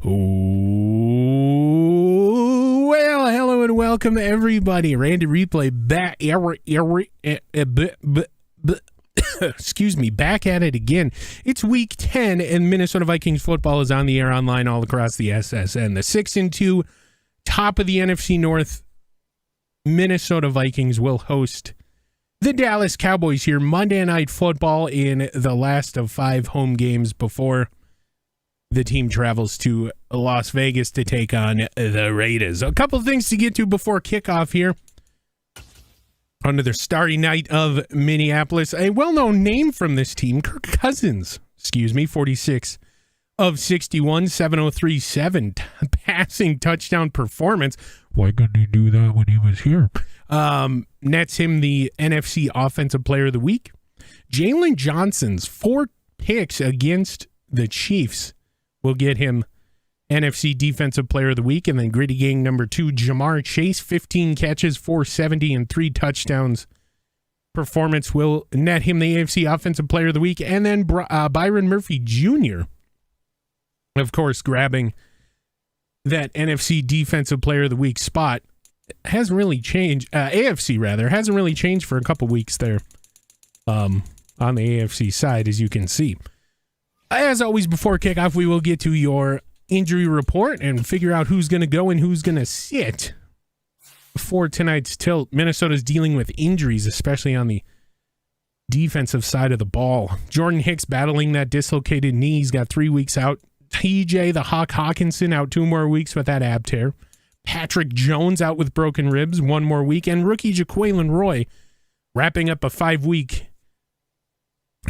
Well, hello and welcome everybody. Randy Replay back. Excuse me, back at it again. It's week 10 and Minnesota Vikings football is on the air online all across the SSN. The 6-2 top of the NFC North Minnesota Vikings will host the Dallas Cowboys here Monday Night Football in the last of 5 home games before the team travels to Las Vegas to take on the Raiders. A couple of things to get to before kickoff here. Under the starry night of Minneapolis, a well-known name from this team, Kirk Cousins, 46 of 61, 703.7 passing touchdown performance. Why couldn't he do that when he was here? Nets him the NFC Offensive Player of the Week. Jalen Johnson's 4 picks against the Chiefs will get him NFC Defensive Player of the Week. And then Gritty Gang number 2, Jamar Chase, 15 catches, 470 and 3 touchdowns. Performance will net him the AFC Offensive Player of the Week. And then Byron Murphy Jr., of course, grabbing that NFC Defensive Player of the Week spot. Hasn't really changed. AFC, rather, hasn't really changed for a couple weeks there on the AFC side, as you can see. As always, before kickoff, we will get to your injury report and figure out who's going to go and who's going to sit for tonight's tilt. Minnesota's dealing with injuries, especially on the defensive side of the ball. Jordan Hicks battling that dislocated knee. He's got 3 weeks out. TJ the Hawk Hawkinson out 2 more weeks with that ab tear. Patrick Jones out with broken ribs 1 more week. And rookie Jaquelin Roy wrapping up a 5-week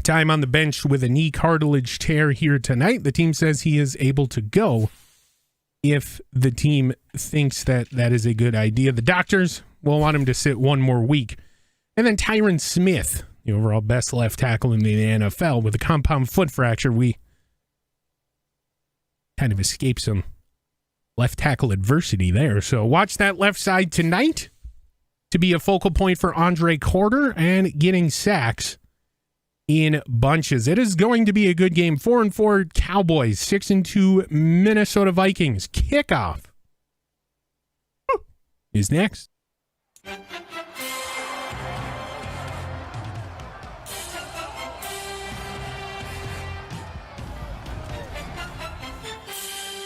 time on the bench with a knee cartilage tear here tonight. The team says he is able to go if the team thinks that that is a good idea. The doctors will want him to sit 1 more week. And then Tyron Smith, the overall best left tackle in the NFL, with a compound foot fracture. We kind of escaped some left tackle adversity there. So watch that left side tonight to be a focal point for Andre Carter and getting sacks in bunches. It is going to be a good game. 4-4 Cowboys, 6-2 Minnesota Vikings. Kickoff is next.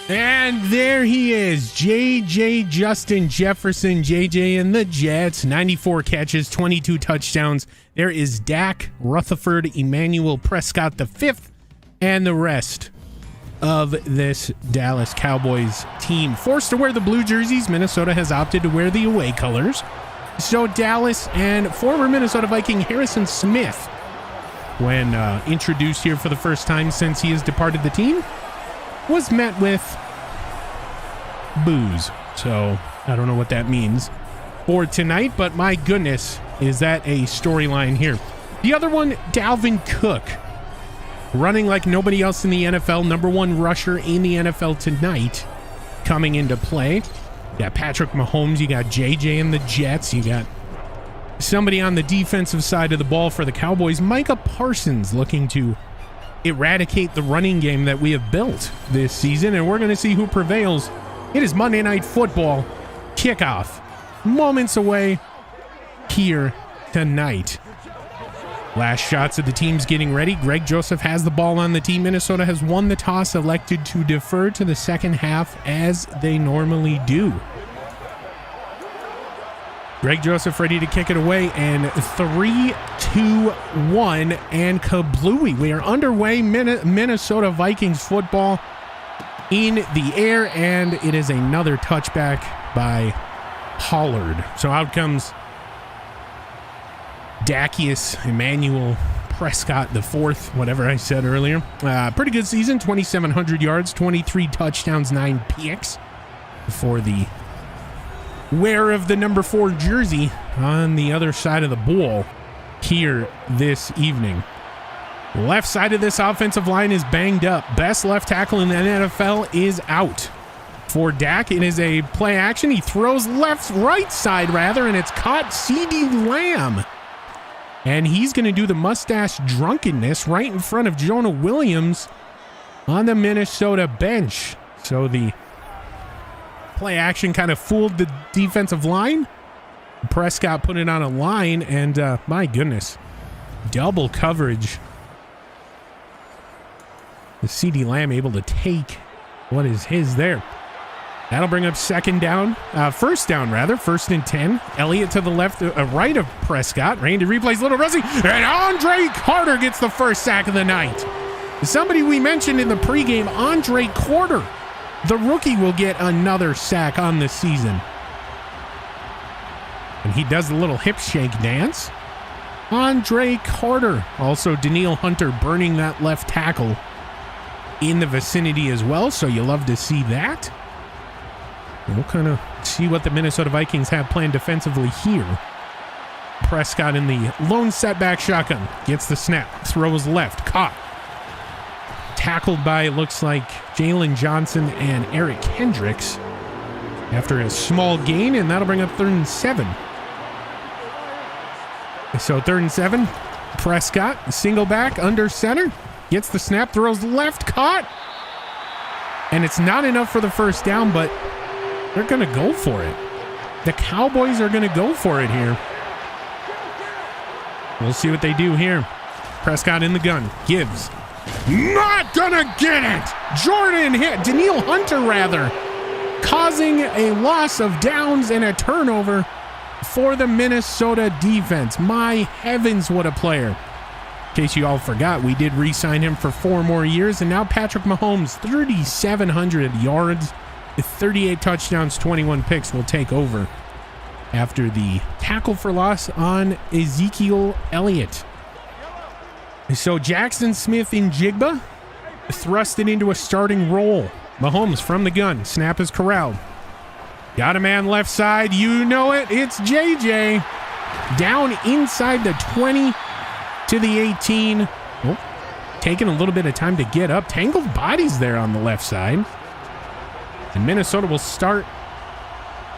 And there he is, JJ Justin Jefferson, JJ and the Jets, 94 catches, 22 touchdowns. There is Dak Rutherford, Emmanuel Prescott V, and the rest of this Dallas Cowboys team. Forced to wear the blue jerseys, Minnesota has opted to wear the away colors. So Dallas and former Minnesota Viking Harrison Smith, when introduced here for the first time since he has departed the team, was met with booze. So I don't know what that means for tonight, but my goodness, is that a storyline here. The other one, Dalvin Cook, running like nobody else in the NFL, number 1 rusher in the NFL tonight, coming into play. You got Patrick Mahomes, you got JJ and the Jets, you got somebody on the defensive side of the ball for the Cowboys, Micah Parsons, looking to eradicate the running game that we have built this season, and we're going to see who prevails. It is Monday Night Football kickoff, moments away here tonight. Last shots of the teams getting ready. Greg Joseph has the ball on the team. Minnesota has won the toss, elected to defer to the second half as they normally do. Greg Joseph ready to kick it away, and 3, 2, 1, and kablooey. We are underway. Minnesota Vikings football in the air, and it is another touchback by Pollard. So out comes Dacius Emmanuel Prescott IV, whatever I said earlier. Pretty good season, 2,700 yards, 23 touchdowns, 9 picks for the wearer of the number 4 jersey on the other side of the ball here this evening. Left side of this offensive line is banged up. Best left tackle in the NFL is out. For Dak, it is a play action. He throws right side, and it's caught CeeDee Lamb. And he's going to do the mustache drunkenness right in front of Jonah Williams on the Minnesota bench. So the play action kind of fooled the defensive line. Prescott put it on a line, and my goodness, double coverage. The CeeDee Lamb able to take what is his there. That'll bring up first down, 1st and 10. Elliott to the left, right of Prescott. Randy replays Little Rusty, and Andre Carter gets the first sack of the night. Somebody we mentioned in the pregame, Andre Carter, the rookie, will get another sack on the season. And he does the little hip shake dance. Andre Carter. Also, Danielle Hunter burning that left tackle in the vicinity as well, so you love to see that. We'll kind of see what the Minnesota Vikings have planned defensively here. Prescott in the lone setback shotgun. Gets the snap. Throws left. Caught. Tackled by, it looks like, Jalen Johnson and Eric Hendricks after a small gain, and that'll bring up 3rd and 7. So 3rd and 7. Prescott, single back, under center. Gets the snap. Throws left. Caught. And it's not enough for the first down, but they're going to go for it. The Cowboys are going to go for it here. We'll see what they do here. Prescott in the gun. Gives. Not going to get it. Jordan hit. Danielle Hunter, rather. Causing a loss of downs and a turnover for the Minnesota defense. My heavens, what a player. In case you all forgot, we did re-sign him for 4 more years. And now Patrick Mahomes, 3,700 yards. 38 touchdowns, 21 picks will take over after the tackle for loss on Ezekiel Elliott. So Jackson Smith-Njigba thrusted into a starting role. Mahomes from the gun. Snap is corralled. Got a man left side. You know it. It's JJ. Down inside the 20 to the 18. Oh, taking a little bit of time to get up. Tangled bodies there on the left side. And Minnesota will start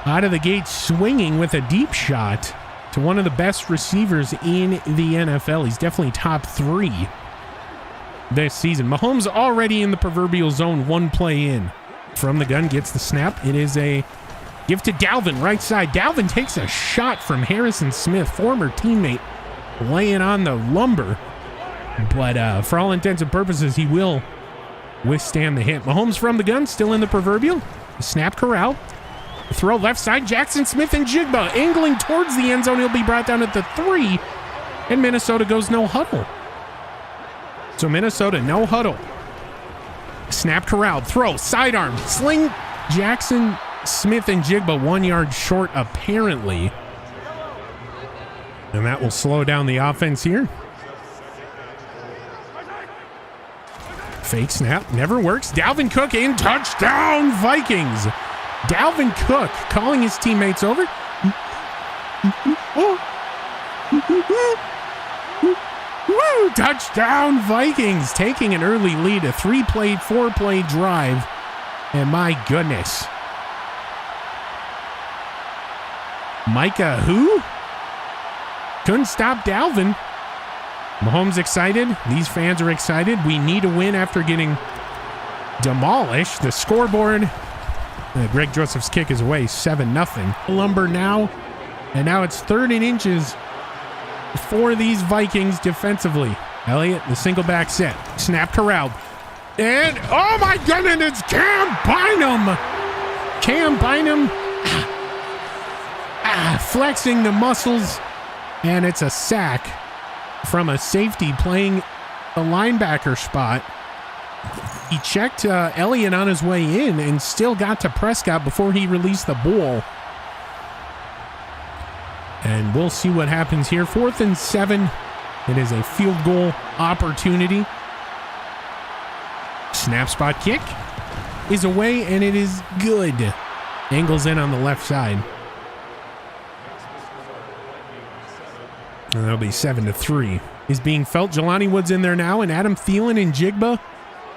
out of the gate swinging with a deep shot to one of the best receivers in the NFL. He's definitely top 3 this season. Mahomes already in the proverbial zone, 1 play in. From the gun, gets the snap. It is a give to Dalvin, right side. Dalvin takes a shot from Harrison Smith, former teammate, laying on the lumber. But for all intents and purposes, he will withstand the hit. Mahomes from the gun, still in the proverbial. Snap corral. Throw left side. Jackson Smith-Njigba angling towards the end zone. He'll be brought down at the 3. And Minnesota goes no huddle. So Minnesota, no huddle. Snap corralled. Throw. Sidearm. Sling. Jackson Smith-Njigba 1 yard short, apparently. And that will slow down the offense here. Fake snap, never works. Dalvin Cook in, touchdown Vikings. Dalvin Cook calling his teammates over. Touchdown Vikings, taking an early lead, a 4-play drive. And my goodness. Micah who? Couldn't stop Dalvin. Mahomes excited. These fans are excited. We need a win after getting demolished. The scoreboard. Greg Joseph's kick is away, 7-0. Lumber now. And now it's 3rd and inches for these Vikings defensively. Elliott, the single back set. Snap corralled. And, oh my goodness, it's Cam Bynum. Cam Bynum flexing the muscles. And it's a sack from a safety playing a linebacker spot. He checked Elliott on his way in and still got to Prescott before he released the ball. And we'll see what happens here. 4th and 7. It is a field goal opportunity. Snap spot kick is away, and it is good. Angles in on the left side. And that'll be 7-3. Is being felt. Jelani Woods in there now, and Adam Thielen and Njigba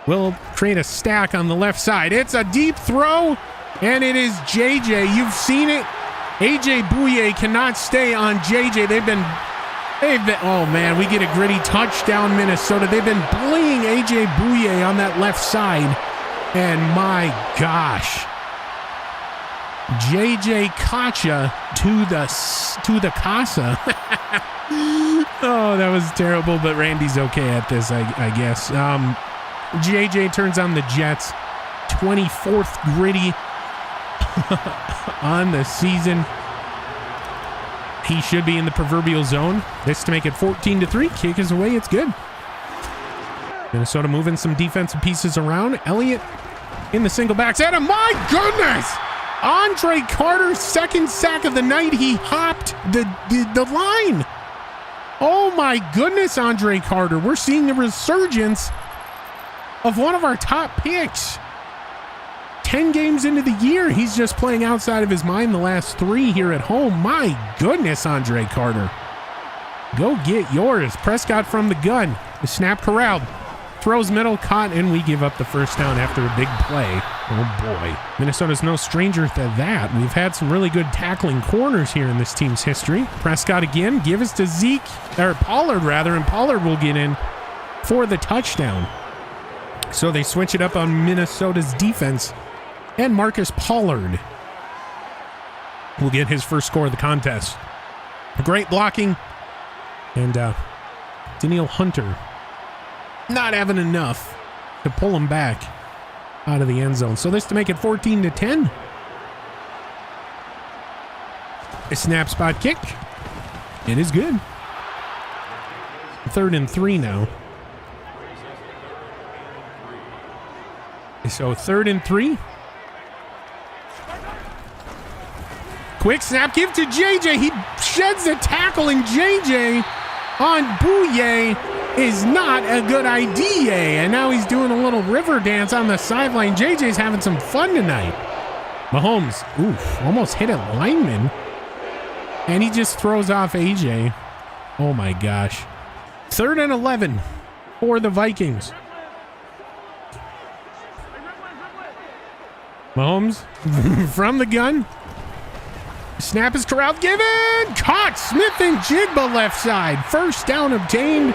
will create a stack on the left side. It's a deep throw, and it is JJ. You've seen it. AJ Bouye cannot stay on JJ. They've been, oh man, we get a gritty touchdown, Minnesota. They've been bullying AJ Bouye on that left side. And my gosh. JJ Kacha to the casa. Oh, that was terrible, but Randy's okay at this, I guess. JJ turns on the Jets. 24th gritty on the season. He should be in the proverbial zone. This to make it 14-3. Kick is away. It's good. Minnesota moving some defensive pieces around. Elliott in the single back set. And my goodness! Andre Carter's second sack of the night. He hopped the line. Oh my goodness, Andre Carter. We're seeing the resurgence of one of our top picks. 10 games into the year, he's just playing outside of his mind the last 3 here at home. My goodness, Andre Carter. Go get yours. Prescott from the gun. The snap corralled. Throws middle, caught, and we give up the first down after a big play. Oh boy. Minnesota's no stranger to that. We've had some really good tackling corners here in this team's history. Prescott again, give us to Pollard rather, and Pollard will get in for the touchdown. So they switch it up on Minnesota's defense. And Marcus Pollard will get his first score of the contest. Great blocking. And Daniil Hunter not having enough to pull him back out of the end zone. So this to make it 14-10. A snap spot kick. It is good. 3rd and 3 now. So 3rd and 3. Quick snap, give to JJ. He sheds a tackle, and JJ on Bouye is not a good idea. And now he's doing a little river dance on the sideline. JJ's having some fun tonight. Mahomes, almost hit a lineman. And he just throws off AJ. Oh my gosh. 3rd and 11 for the Vikings. Mahomes from the gun. Snap is corralled, given, caught, Smith and Jigba left side. First down obtained,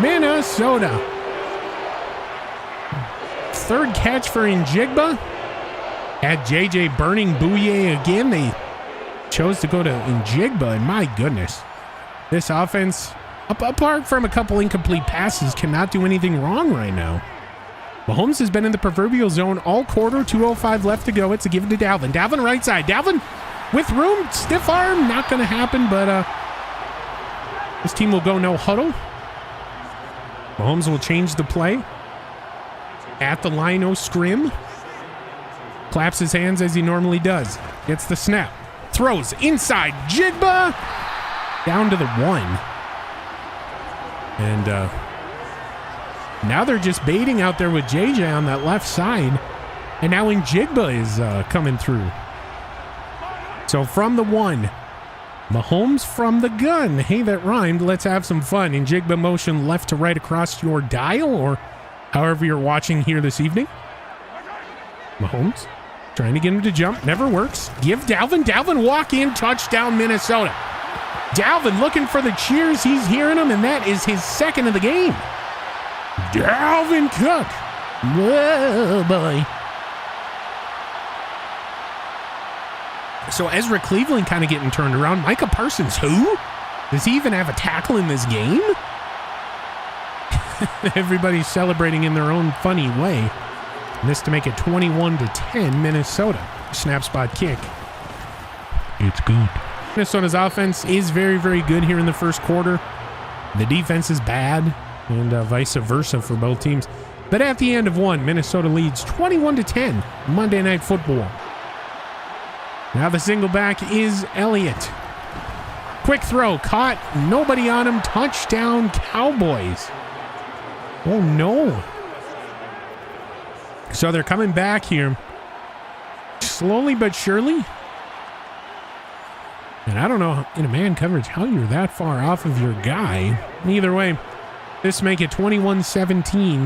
Minnesota. 3rd catch for Njigba. Had JJ burning Bouye again. They chose to go to Njigba, and my goodness. This offense, apart from a couple incomplete passes, cannot do anything wrong right now. Mahomes has been in the proverbial zone all quarter, 2:05 left to go. It's a give it to Dalvin. Dalvin right side. Dalvin with room, stiff arm, not going to happen, but this team will go no huddle. Mahomes will change the play. At the line, no scrim. Claps his hands as he normally does. Gets the snap. Throws inside. Jigba down to the 1. And now they're just baiting out there with JJ on that left side. And now Njigba is coming through. So from the 1, Mahomes from the gun. Hey, that rhymed. Let's have some fun. Njigba motion left to right across your dial, or however you're watching here this evening. Mahomes trying to get him to jump. Never works. Give Dalvin. Dalvin walk in. Touchdown, Minnesota. Dalvin looking for the cheers. He's hearing them, and that is his 2nd of the game. Dalvin Cook. Whoa, boy. So Ezra Cleveland kind of getting turned around. Micah Parsons, who? Does he even have a tackle in this game? Everybody's celebrating in their own funny way. And this to make it 21-10 Minnesota. Snap spot kick. It's good. Minnesota's offense is very, very good here in the first quarter. The defense is bad, and vice versa for both teams. But at the end of 1, Minnesota leads 21-10 Monday Night Football. Now the single back is Elliott. Quick throw, caught, nobody on him. Touchdown, Cowboys. Oh no. So they're coming back here slowly but surely. And I don't know in a man coverage how you're that far off of your guy. Either way, this make it 21-17.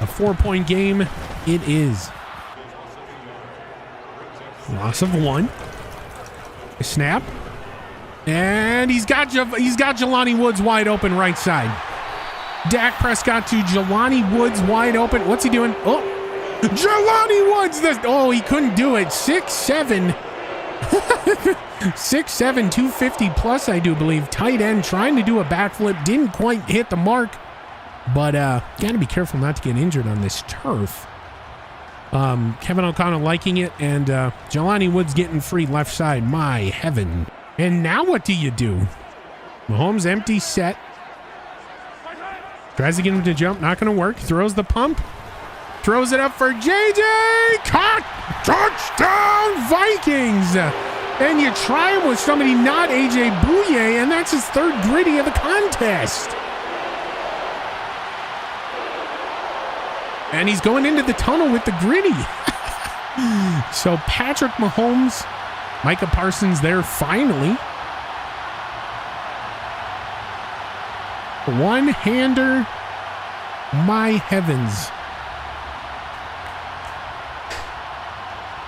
A 4-point game it is. Loss of 1. A snap. And he's got Jelani Woods wide open right side. Dak Prescott to Jelani Woods wide open. What's he doing? Oh, Jelani Woods, he couldn't do it. 6'7". 6'7", 250 plus, I do believe. Tight end trying to do a backflip. Didn't quite hit the mark. But got to be careful not to get injured on this turf. Kevin O'Connell liking it. And Jelani Woods getting free left side. My heaven. And now what do you do? Mahomes empty set. Tries to get him to jump. Not going to work. Throws the pump. Throws it up for JJ. Caught. Touchdown Vikings. And you try him with somebody not AJ Bouye, and that's his third gritty of the contest. And he's going into the tunnel with the gritty. So Patrick Mahomes, Micah Parsons there finally. One-hander. My heavens.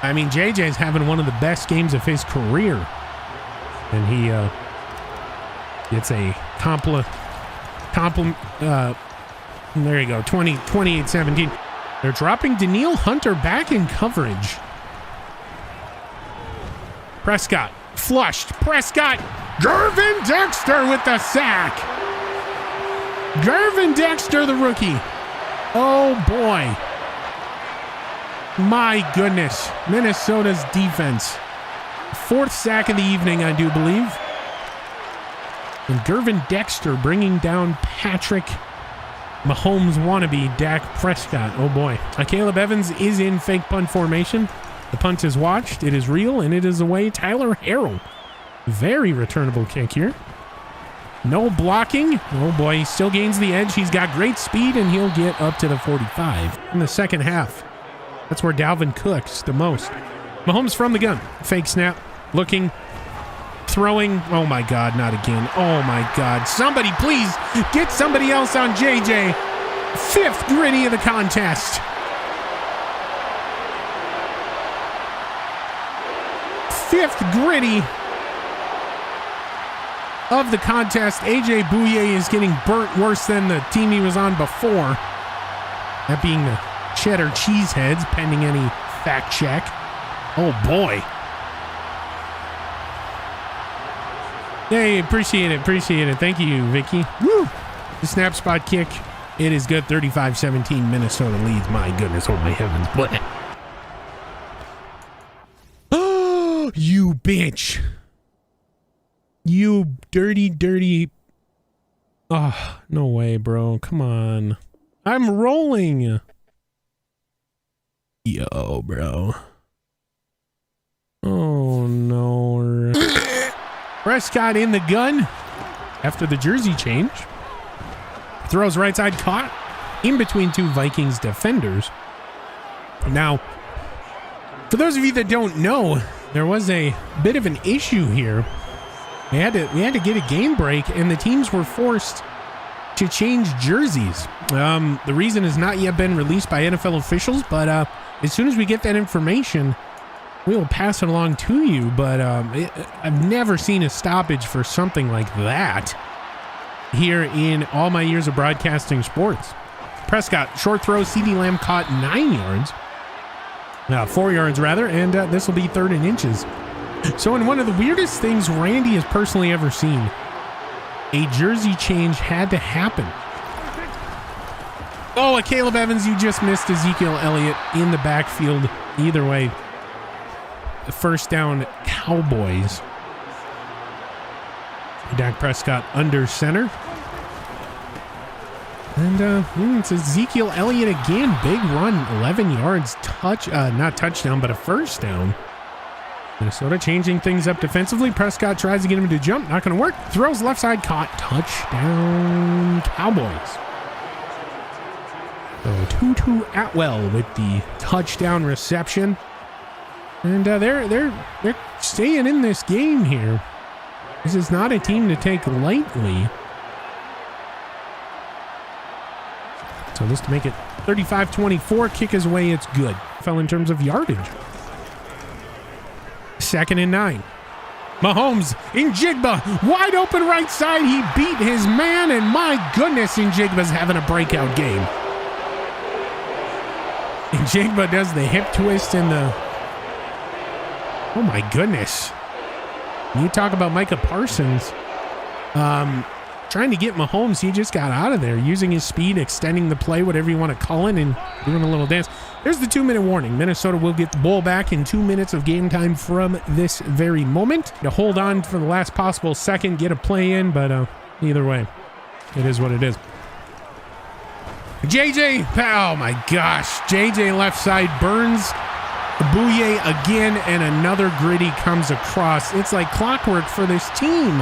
I mean, JJ's having one of the best games of his career. And he gets a compliment. There you go, 28-17. They're dropping Danielle Hunter back in coverage. Prescott, flushed. Prescott, Gervin Dexter with the sack. Gervin Dexter, the rookie. Oh, boy. My goodness. Minnesota's defense. Fourth sack of the evening, I do believe. And Gervin Dexter bringing down Patrick Mahomes wannabe Dak Prescott. Oh boy. Caleb Evans is in fake punt formation. The punt is watched. It is real, and it is away. Tyler Harrell. Very returnable kick here. No blocking. Oh boy, he still gains the edge. He's got great speed, and he'll get up to the 45 in the second half. That's where Dalvin cooks the most. Mahomes from the gun. Fake snap. Looking. Throwing. Oh my God, not again. Oh my God. Somebody please get somebody else on JJ. Fifth gritty of the contest. Fifth gritty of the contest. AJ Bouye is getting burnt worse than the team he was on before. That being the Cheddar Cheeseheads, pending any fact check. Oh boy. Hey, appreciate it. Thank you, Vicky. Woo! The snap spot kick. It is good. 35-17. Minnesota leads. My goodness. Oh my heavens. What? Oh, you bitch. You dirty. Oh, no way, bro. Come on. I'm rolling. Yo, bro. Oh, no. Prescott in the gun after the jersey change. Throws right side, caught in between two Vikings defenders. Now, for those of you that don't know, there was a bit of an issue here. We had to get a game break, and the teams were forced to change jerseys. The reason has not yet been released by NFL officials, but as soon as we get that information, we will pass it along to you. But I've never seen a stoppage for something like that here in all my years of broadcasting sports. Prescott, short throw, CeeDee Lamb caught 9 yards. 4 yards rather, and this will be 3rd and inches. So in one of the weirdest things Randy has personally ever seen, a jersey change had to happen. Oh, Caleb Evans, you just missed Ezekiel Elliott in the backfield. Either way, the first down, Cowboys. Dak Prescott under center. And it's Ezekiel Elliott again. Big run, 11 yards. Not touchdown, but a first down. Minnesota changing things up defensively. Prescott tries to get him to jump. Not going to work. Throws left side, caught. Touchdown, Cowboys. So Tutu Atwell with the touchdown reception. And they're staying in this game here. This is not a team to take lightly. So this to make it 35-24. Kick is away. It's good. Fell in terms of yardage. 2nd and 9. Mahomes in Njigba. Wide open right side. He beat his man. And my goodness, Njigba's having a breakout game. And Jigba does the hip twist and the... Oh my goodness. You talk about Micah Parsons. Trying to get Mahomes, he just got out of there, using his speed, extending the play, whatever you want to call it, and doing a little dance. There's the 2-minute warning. Minnesota will get the ball back in 2 minutes of game time from this very moment. To hold on for the last possible second, get a play in, but either way, it is what it is. JJ, oh my gosh. JJ left side burns. Bouye again, and another gritty comes across. It's like clockwork for this team.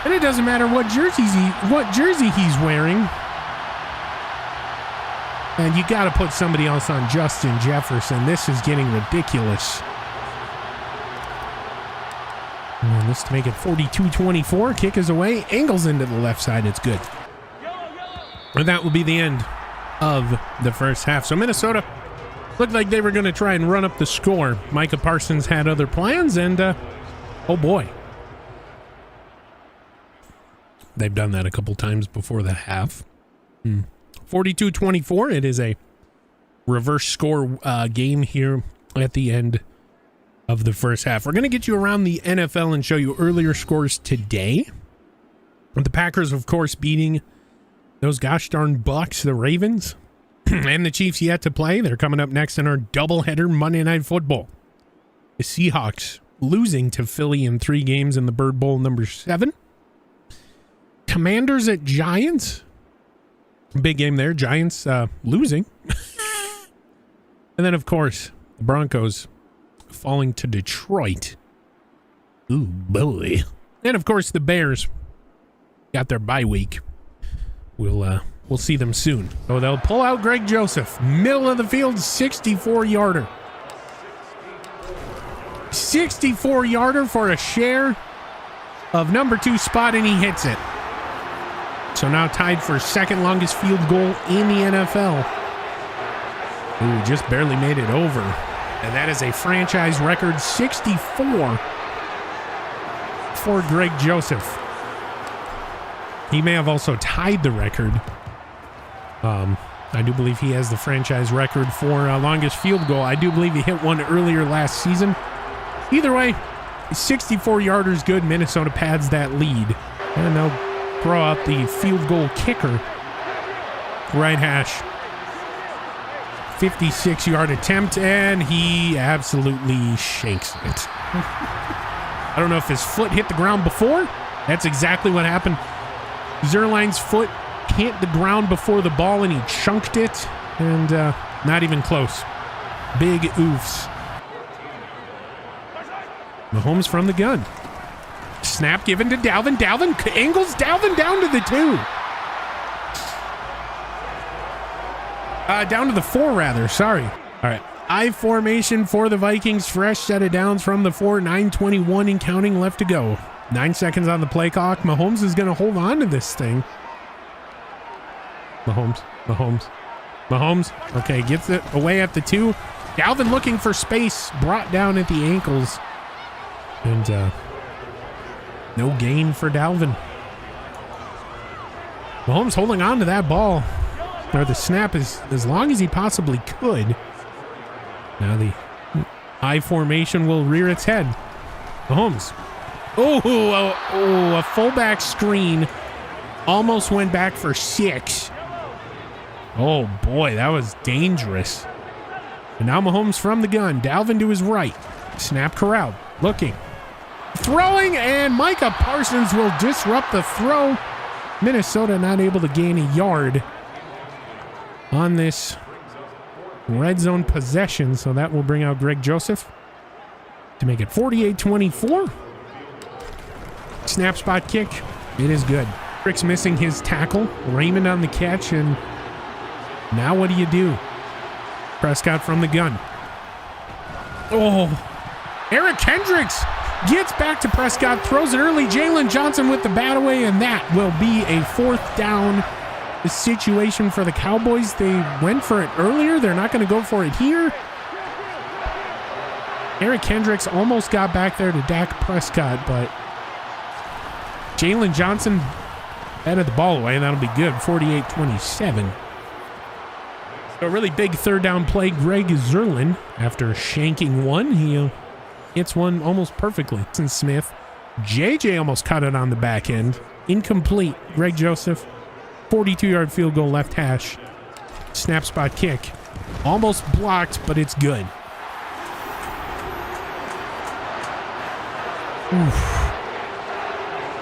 And it doesn't matter what jersey he's wearing. And you got to put somebody else on Justin Jefferson. This is getting ridiculous. And this to make it 42-24. Kick is away. Angles into the left side. It's good. And that will be the end of the first half. So Minnesota looked like they were going to try and run up the score. Micah Parsons had other plans, and oh boy. They've done that a couple times before the half. 42-24. It is a reverse score game here at the end of the first half. We're going to get you around the NFL and show you earlier scores today. With the Packers, of course, beating those gosh darn Bucks, the Ravens, and the Chiefs yet to play. They're coming up next in our doubleheader Monday Night Football. The Seahawks losing to Philly in 3 games in the Bird Bowl number 7. Commanders at Giants. Big game there. Giants losing. And then, of course, the Broncos falling to Detroit. Ooh, boy. And, of course, the Bears got their bye week. We'll see them soon. So they'll pull out Greg Joseph. Middle of the field, 64-yarder. 64-yarder for a share of number 2 spot, and he hits it. So now tied for second longest field goal in the NFL. Ooh, just barely made it over. And that is a franchise record 64 for Greg Joseph. He may have also tied the record. I do believe he has the franchise record for longest field goal. I do believe he hit one earlier last season. Either way, 64-yarder is good. Minnesota pads that lead. And they'll throw out the field goal kicker. Right hash. 56-yard attempt, and he absolutely shanks it. I don't know if his foot hit the ground before. That's exactly what happened. Zerline's foot hit the ground before the ball, and he chunked it, and not even close. Big oofs. Mahomes from the gun. Snap given to Dalvin. Dalvin angles Dalvin down to the 2. Down to the 4, rather. Sorry. All right. I formation for the Vikings. Fresh set of downs from the 4. 9:21 and counting left to go. 9 seconds on the play clock. Mahomes is going to hold on to this thing. Mahomes. Okay, gets it away at the 2. Dalvin looking for space. Brought down at the ankles. And no gain for Dalvin. Mahomes holding on to that ball. Or the snap as long as he possibly could. Now the I formation will rear its head. Mahomes. A fullback screen. Almost went back for 6. Oh boy, that was dangerous. And now Mahomes from the gun. Dalvin to his right. Snap corralled. Looking. Throwing, and Micah Parsons will disrupt the throw. Minnesota not able to gain a yard on this red zone possession, so that will bring out Greg Joseph to make it 48-24. Snap spot kick. It is good. Rick's missing his tackle. Raymond on the catch, and now what do? Prescott from the gun. Oh, Eric Kendricks gets back to Prescott, throws it early. Jalen Johnson with the bat away, and that will be a 4th down situation for the Cowboys. They went for it earlier. They're not going to go for it here. Eric Kendricks almost got back there to Dak Prescott, but Jalen Johnson batted the ball away, and that'll be good. 48-27. A really big third down play. Greg Zerlin, after shanking one, he hits one almost perfectly. And Smith. JJ almost caught it on the back end. Incomplete. Greg Joseph, 42-yard field goal left hash. Snap spot kick. Almost blocked, but it's good. Oof.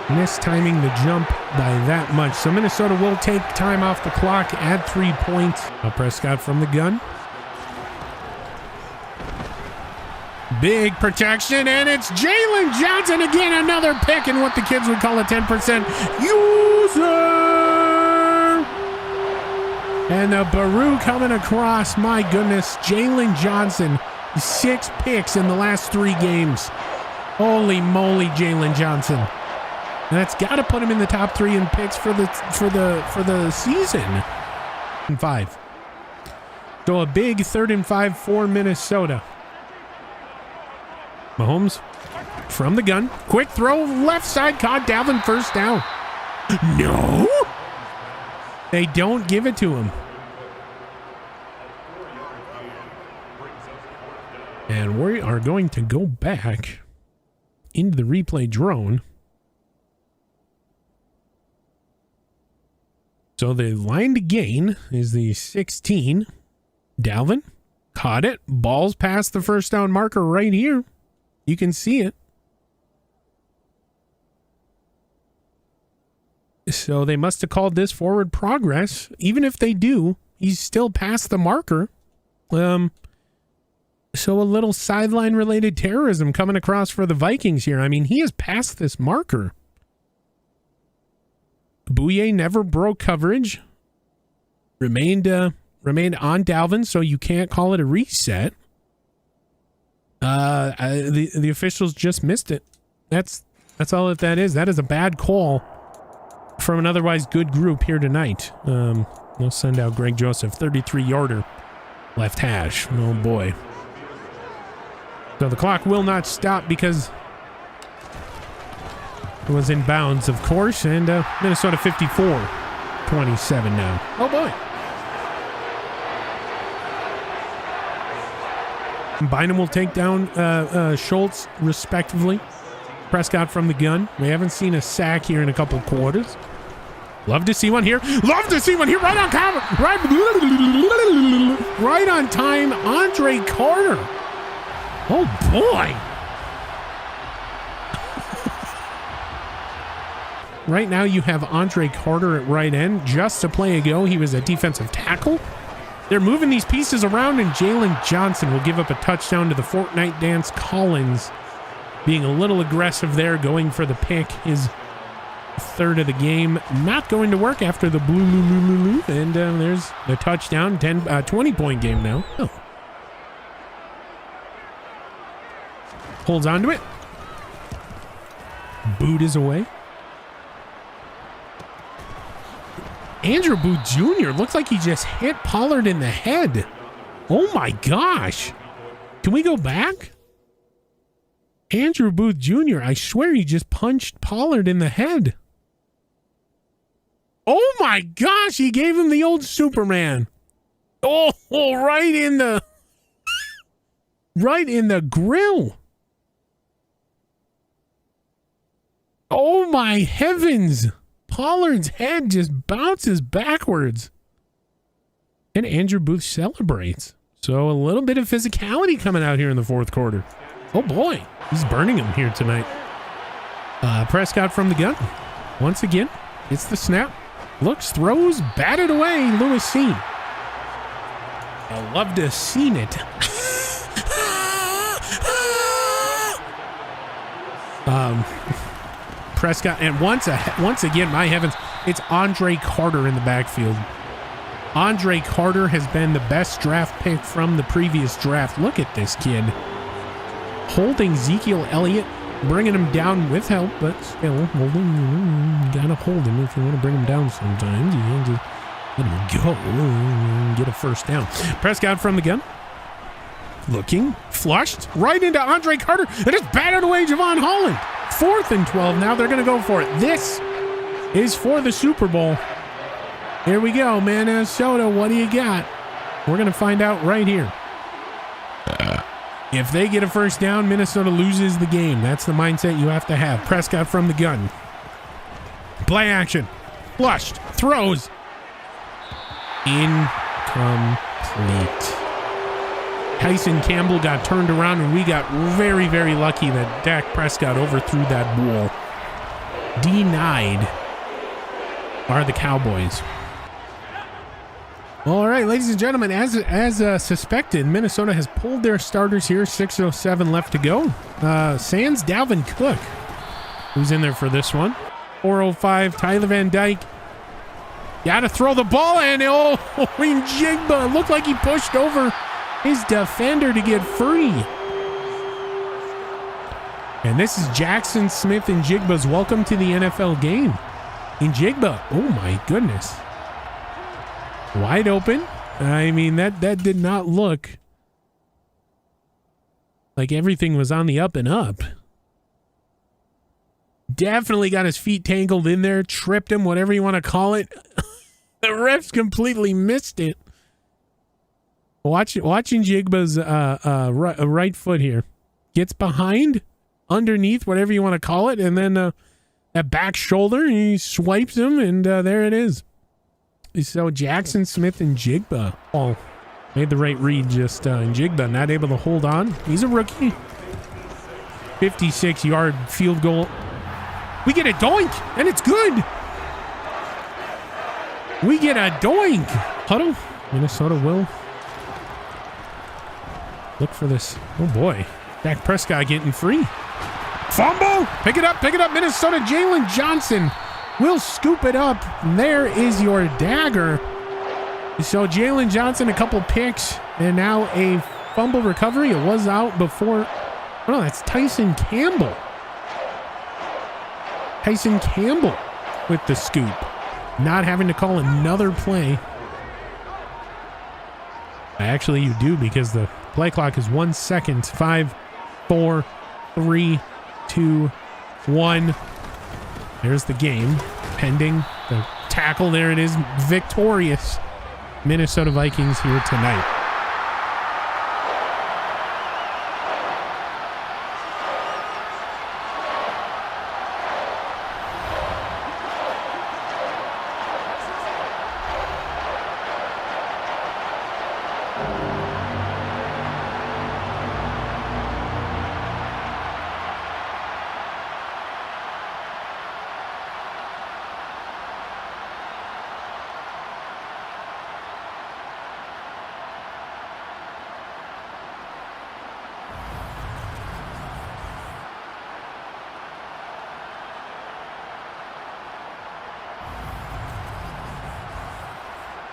Mistiming the jump by that much. So Minnesota will take time off the clock at 3 points. Prescott from the gun. Big protection, and it's Jalen Johnson again. Another pick in what the kids would call a 10% user. And the Baru coming across. My goodness, Jalen Johnson, 6 picks in the last 3 games. Holy moly, Jalen Johnson. And that's got to put him in the top 3 in picks for the season. And 5. So a big 3rd and 5 for Minnesota. Mahomes from the gun. Quick throw, left side, caught Dalvin, first down. No! They don't give it to him. And we are going to go back into the replay drone. So the line to gain is the 16. Dalvin caught it. Ball's past the first down marker right here. You can see it. So they must have called this forward progress. Even if they do, he's still past the marker. So a little sideline related terrorism coming across for the Vikings here. I mean, he is past this marker. Bouye never broke coverage. Remained on Dalvin, so you can't call it a reset. The officials just missed it. That's all that is. That is a bad call from an otherwise good group here tonight. We'll send out Greg Joseph, 33-yarder, left hash. Oh boy. So the clock will not stop because it was in bounds, of course, and Minnesota 54-27 now. Oh boy. Bynum will take down Schultz, respectively. Prescott from the gun. We haven't seen a sack here in a couple quarters. Love to see one here. Love to see one here. Right on cover. Right on time. Andre Carter. Oh, boy. Right now you have Andre Carter at right end. Just a play ago, he was a defensive tackle. They're moving these pieces around, and Jalen Johnson will give up a touchdown to the Fortnite Dance Collins. Being a little aggressive there, going for the pick. His 3rd of the game. Not going to work after the blue. And there's the touchdown. 20-point game now. Oh. Holds on to it. Boot is away. Andrew Booth Jr. looks like he just hit Pollard in the head. Oh my gosh. Can we go back? Andrew Booth Jr., I swear he just punched Pollard in the head. Oh my gosh, he gave him the old Superman. Oh, right in the grill. Oh my heavens. Pollard's head just bounces backwards. And Andrew Booth celebrates. So a little bit of physicality coming out here in the 4th quarter. Oh boy, he's burning him here tonight. Prescott from the gun. Once again, it's the snap. Looks, throws, batted away. Lewis Seen. I love to have seen it. Prescott, and once again, my heavens, it's Andre Carter in the backfield. Andre Carter has been the best draft pick from the previous draft. Look at this kid. Holding Ezekiel Elliott, bringing him down with help, but still holding. You gotta hold him if you want to bring him down sometimes. You can't just let him go and get a first down. Prescott from the gun. Looking, flushed, right into Andre Carter, and it's batted away Javon Holland. 4th and 12. Now they're going to go for it. This is for the Super Bowl. Here we go, Minnesota. What do you got? We're going to find out right here. If they get a first down, Minnesota loses the game. That's the mindset you have to have. Prescott from the gun. Play action. Flushed. Throws. Incomplete. Tyson Campbell got turned around, and we got very, very lucky that Dak Prescott overthrew that ball. Denied are the Cowboys. All right, ladies and gentlemen, as suspected, Minnesota has pulled their starters here. 6:07 left to go. Sans Dalvin Cook, who's in there for this one. 4:05, Tyler Van Dyke. Got to throw the ball, and Jigba looked like he pushed over his defender to get free. And this is Jackson Smith and Jigba's welcome to the NFL game. And Jigba, oh my goodness. Wide open. I mean, that did not look like everything was on the up and up. Definitely got his feet tangled in there, tripped him, whatever you want to call it. The refs completely missed it. Watching Jigba's right foot here. Gets behind, underneath, whatever you want to call it, and then that back shoulder, he swipes him, and there it is. So Jackson Smith and Jigba all made the right read, just and Jigba not able to hold on. He's a rookie. 56-yard field goal. We get a doink, and it's good. We get a doink. Huddle. Minnesota will look for this. Oh, boy. Dak Prescott getting free. Fumble. Pick it up. Minnesota. Jalen Johnson will scoop it up. There is your dagger. So Jalen Johnson, a couple picks, and now a fumble recovery. It was out before. Oh, that's Tyson Campbell. Tyson Campbell with the scoop. Not having to call another play. Actually, you do, because the play clock is 1 second. 5, 4, 3, 2, 1. There's the game. Pending the tackle. There it is. Victorious Minnesota Vikings here tonight.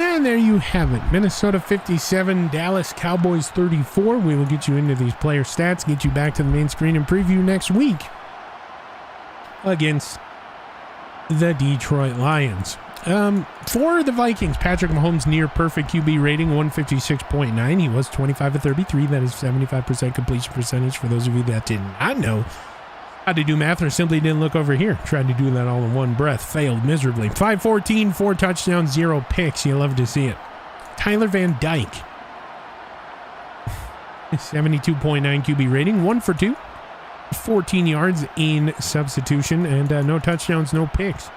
And there you have it. Minnesota 57, Dallas Cowboys 34. We will get you into these player stats, get you back to the main screen, and preview next week against the Detroit Lions. For the Vikings, Patrick Mahomes near perfect QB rating, 156.9. He was 25 of 33. That is 75% completion percentage. For those of you that did not know how to do math or simply didn't look over here, tried to do that all in one breath, failed miserably. 514, 4 touchdowns, 0 picks. You love to see it. Tyler Van Dyke, 72.9 QB rating, 1 for 2, 14 yards in substitution, and no touchdowns, no picks.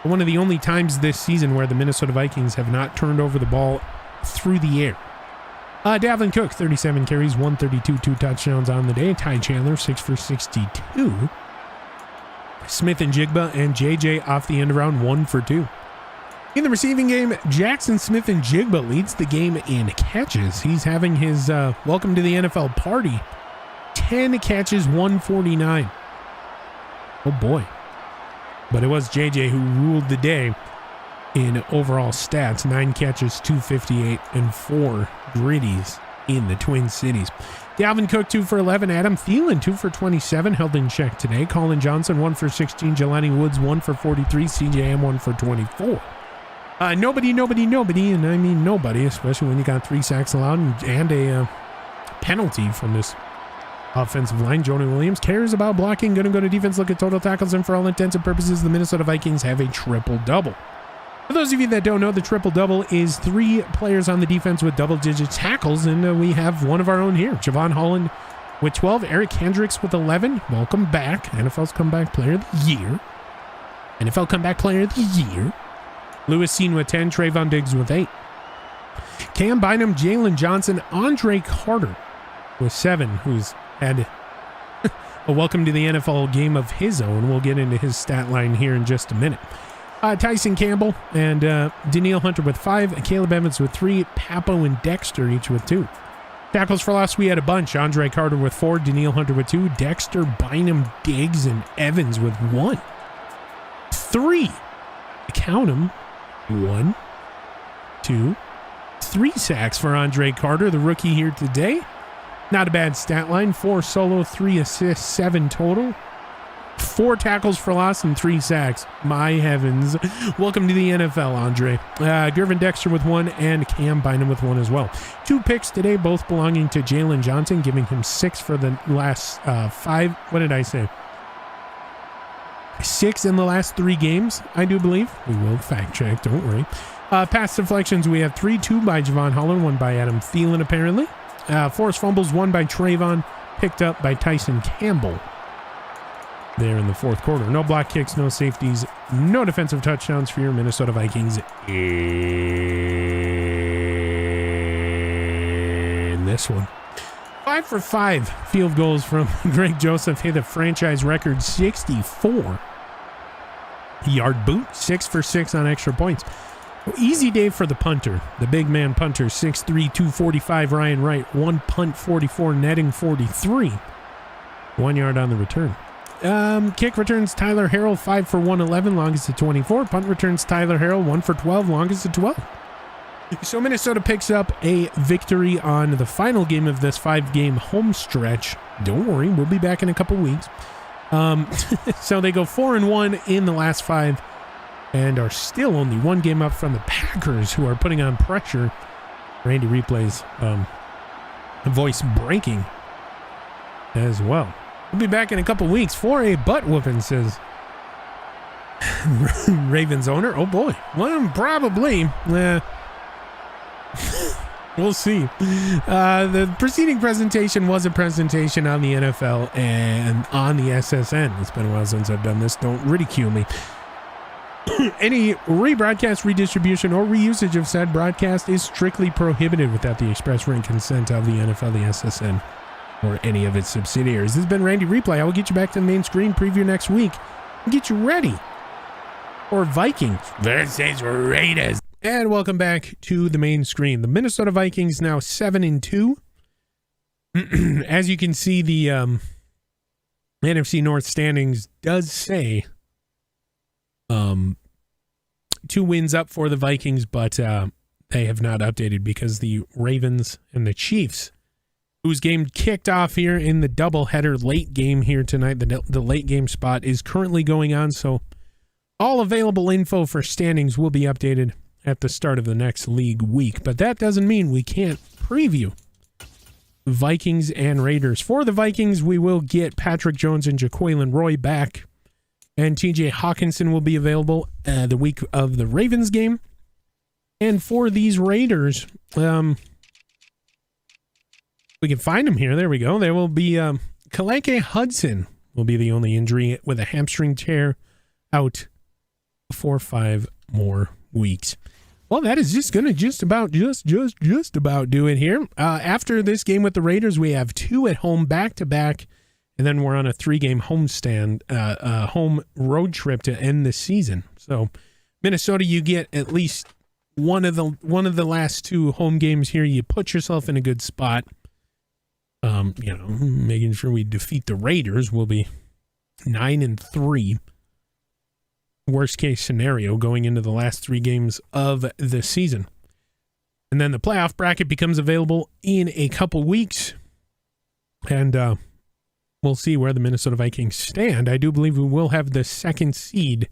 One of the only times this season where the Minnesota Vikings have not turned over the ball through the air. Dalvin Cook, 37 carries, 132, 2 touchdowns on the day. Ty Chandler, 6 for 62. Smith and Jigba and JJ off the end around, 1 for 2. In the receiving game, Jackson Smith and Jigba leads the game in catches. He's having his welcome to the NFL party. 10 catches, 149. Oh boy. But it was JJ who ruled the day in overall stats. 9 catches, 258, and 4 gritties in the Twin Cities. Dalvin Cook, 2 for 11. Adam Thielen, 2 for 27, held in check today. Colin Johnson, 1 for 16. Jelani Woods, 1 for 43. CJM, 1 for 24. Nobody, and I mean nobody, especially when you got 3 sacks allowed and a penalty from this offensive line. Jonah Williams cares about blocking. Going to go to defense, look at total tackles, and for all intents and purposes, the Minnesota Vikings have a triple-double. For those of you that don't know, the triple-double is 3 players on the defense with double-digit tackles, and we have one of our own here, Javon Holland with 12, Eric Hendricks with 11. Welcome back. NFL's Comeback Player of the Year. NFL Comeback Player of the Year. Lewis Seen with 10, Trayvon Diggs with 8. Cam Bynum, Jalen Johnson, Andre Carter with 7, who's had a welcome to the NFL game of his own. We'll get into his stat line here in just a minute. Tyson Campbell and Daniil Hunter with 5, Caleb Evans with 3, Papo and Dexter each with 2. Tackles for loss, we had a bunch. Andre Carter with 4, Daniil Hunter with 2, Dexter, Bynum, Diggs, and Evans with 1. 3. Count them. 1, 2, 3 sacks for Andre Carter, the rookie here today. Not a bad stat line. 4 solo, 3 assists, 7 total. 4 tackles for loss and 3 sacks. My heavens. Welcome to the NFL, Andre. Gervin Dexter with 1 and Cam Bynum with 1 as well. 2 picks today, both belonging to Jalen Johnson, giving him 6 for the last 5. What did I say? 6 in the last 3 games, I do believe. We will fact check, don't worry. Pass deflections, we have 3, 2 by Javon Holland, 1 by Adam Thielen apparently. Forced fumbles, 1 by Trayvon, picked up by Tyson Campbell there in the 4th quarter. No block kicks, no safeties, no defensive touchdowns for your Minnesota Vikings in this one. 5 for 5 field goals from Greg Joseph, hit a franchise record 64-yard boot, 6 for 6 on extra points. Easy day for the punter, the big man punter, 6'3", 245 Ryan Wright, 1 punt, 44, netting 43, 1 yard on the return. Kick returns Tyler Harrell, 5 for 111, longest at 24. Punt returns Tyler Harrell, 1 for 12, longest at 12. So Minnesota picks up a victory on the final game of this 5-game home stretch. Don't worry, we'll be back in a couple weeks. So they go 4-1 in the last 5 and are still only 1 game up from the Packers, who are putting on pressure. Randy Replay's voice breaking as well. We'll be back in a couple weeks for a butt whooping, says Ravens owner. Oh boy. Well, probably. We'll see. The preceding presentation was a presentation on the NFL and on the SSN. It's been a while since I've done this. Don't ridicule me. Any rebroadcast, redistribution, or reusage of said broadcast is strictly prohibited without the express written consent of the NFL, the SSN, or any of its subsidiaries. This has been Randy Replay. I will get you back to the main screen preview next week and get you ready for Vikings versus Raiders. And welcome back to the main screen. The Minnesota Vikings now 7-2. As you can see, the NFC North standings does say 2 wins up for the Vikings, but they have not updated because the Ravens and the Chiefs, whose game kicked off here in the doubleheader late game here tonight, the late game spot is currently going on, so all available info for standings will be updated at the start of the next league week. But that doesn't mean we can't preview Vikings and Raiders. For the Vikings, we will get Patrick Jones and Jaquelin Roy back, and TJ Hawkinson will be available the week of the Ravens game. And for these Raiders, we can find them here. There we go. There will be Kaleke Hudson will be the only injury with a hamstring tear, out for 5 more weeks. Well, that is just going to just about do it here. After this game with the Raiders, we have 2 at home back-to-back, and then we're on a 3-game home road trip to end the season. So Minnesota, you get at least one of the last 2 home games here. You put yourself in a good spot. Making sure we defeat the Raiders. We'll be 9-3. Worst case scenario going into the last 3 games of the season. And then the playoff bracket becomes available in a couple weeks. And we'll see where the Minnesota Vikings stand. I do believe we will have the 2nd seed,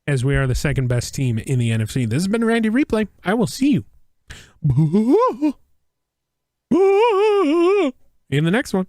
as we are the 2nd best team in the NFC. This has been Randy Replay. I will see you in the next one.